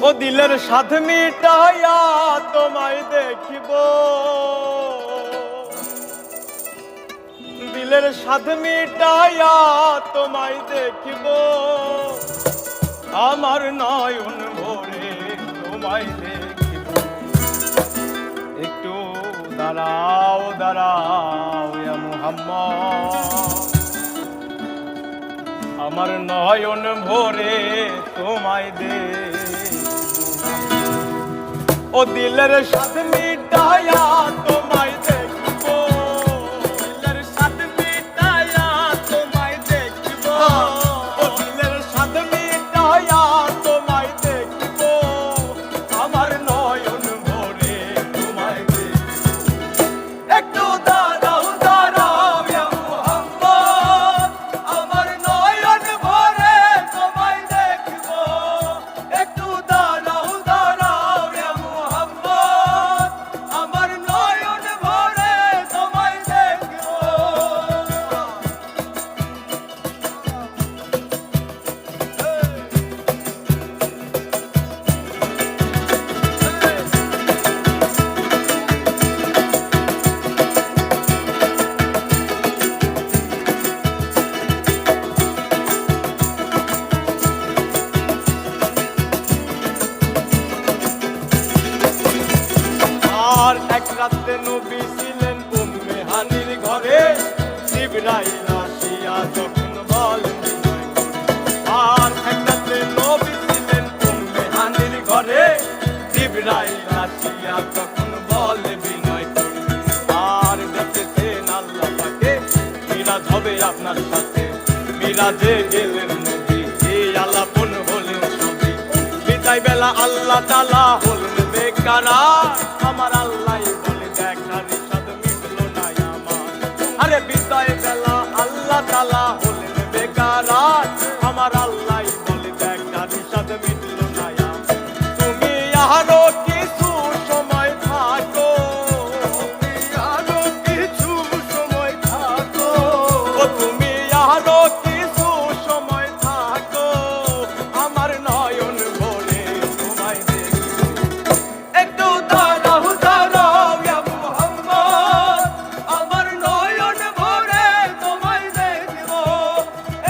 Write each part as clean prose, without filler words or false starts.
ও দিলের স্বাদ মিটাইয়া তোমায় দেখিব, দিলের স্বাদ মিটাইয়া তোমায় দেখিব, আমার নয়ন ভরে তোমায় দেখিব। একটু দাঁড়াও দাঁড়াও ইয়া মুহাম্মদ, আমার নয়ন ভরে তোমায় দেখিব। ও দিলের স্বাদ মিটাইয়া তোমায় দেখিব, দিলের স্বাদ মিটাইয়া তোমায় দেখিব, ও দিলের স্বাদ মিটাইয়া তোমায় দেখিব, আমার নয়ন ভরে তোমায় দেখিব। একটু দাঁড়াও দাঁড়াও ইয়া মুহাম্মদ, আমার নয়ন ভরে তোমায় দেখিব। একটু দাঁড়াও দাঁড়াও ইয়া মুহাম্মদ, আমার নয়ন ভরে তোমায় দেখিব। আর এক রাতে নবী ছিলেন উম্মে হানির ঘরে, জিবরাইল আসিয়া যখন বলেন বিনয় করে। আর এক রাতে নবী ছিলেন উম্মে হানির ঘরে, জিবরাইল আসিয়া যখন বলে বিনয় করে। আর দেখেছেন আল্লাহ পাকে মিরাজ হবে আপনার সাথে, মিরাজে গেলেন নবী এই আলাপন হলেন সবই। বিদায় বেলা আল্লাহ তাআলা হলেন বেকারার, আমার আল্লাহ বলে দেখার স্বাদ মিটলো না আমার। আরে বিদায় বেলা আল্লাহ তাআলা হলেন বেকারার, আমার আল্লাহ বলে দেখার স্বাদ মিটলো না আমার। তুমি আরো কিছু সময় থাকো, তুমি আরো কিছু সময় থাকো, ও তুমি আরো কিছু সময় থাকো, আমার নয়ন ভরে তোমায় দেখিব। একটু দাঁড়াও দাঁড়াও ইয়া মুহাম্মদ, আমার নয়ন ভরে তোমায় দেখিব।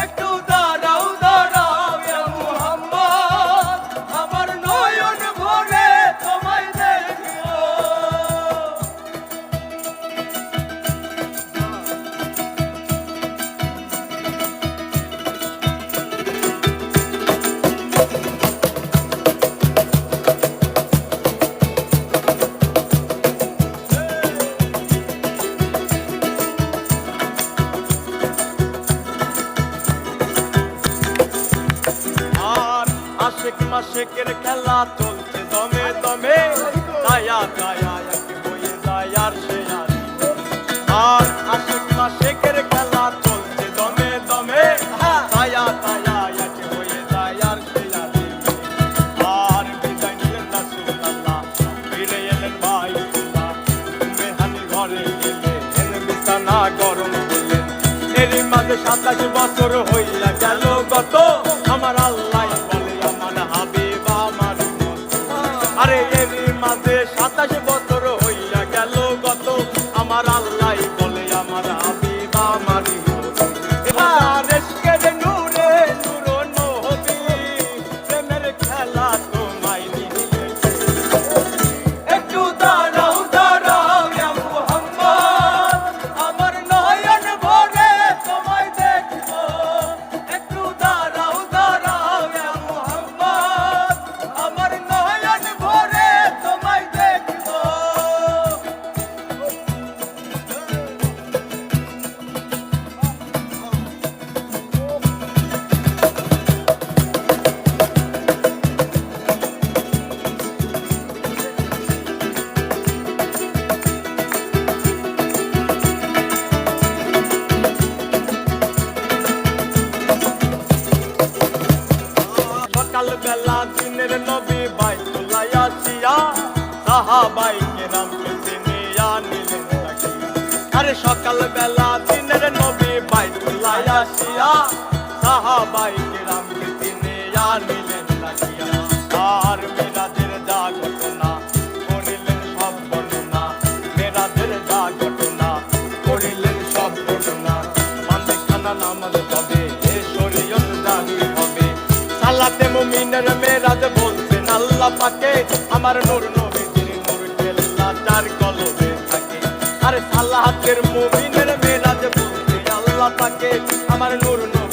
একটু দাঁড়াও দাঁড়াও ইয়া মুহাম্মদ, আমার নয়ন ভরে তোমায় দেখিব। আর আশেক মাশেকের খেলা চলছে দমে দমে, দায়া দায়া একে বয়ে যায় আর সে আসে। আর আশেক মাশেকের খেলা চলছে দমে দমে, দায়া দায়া একে বয়ে যায় আর সে আসে। আর বিদায় নিলেন রাসূলুল্লাহ, ফিরে এলেন বাইতুল্লাহ, উম্মে হানির ঘরে গেলেন বিছানা গরম করলেন। এরই মাঝে 27 বছর হইয়া গেল গত, আমার আল্লাহ বলে আমার হাবিব আমার মতো। আরে এরই মাঝে 27 বছর হইয়া গেল গত, আমার আল্লাহ বলে আমার হাবিব আমার মতো। এবার এসকের নূরে নূর নবী, প্রেমের খেলা তোমায় নিয়ে। একটু দাঁড়াও দাঁড়াও ইয়া মুহাম্মদ, আমার নয়ন ভরে তোমায় দেখিব। একটু দাঁড়াও দাঁড়াও ইয়া মুহাম্মদ, আমার নয়ন ভরে তোমায় দেখিব। সকালবেলা দিনের নবী বাইতুল্লাহ আসিয়া, সাহাবায়ে কেরামকে চিনিয়া নিলেন তাকিয়া। আরে সকালবেলা দিনের নবী বাইতুল্লাহ আসিয়া, সাহাবায়ে কেরামকে চিনিয়া নিলেন তাকিয়া। আর সালাতে মুমিনের মেরাজ বলছেন আল্লাহ পাকে আমার নূর নবীজির নূর কেল্লা চার কলবে থাকে আরে সালাতের মুমিনের মেরাজ বলছেন আল্লাহ পাকে আমার নূর নবী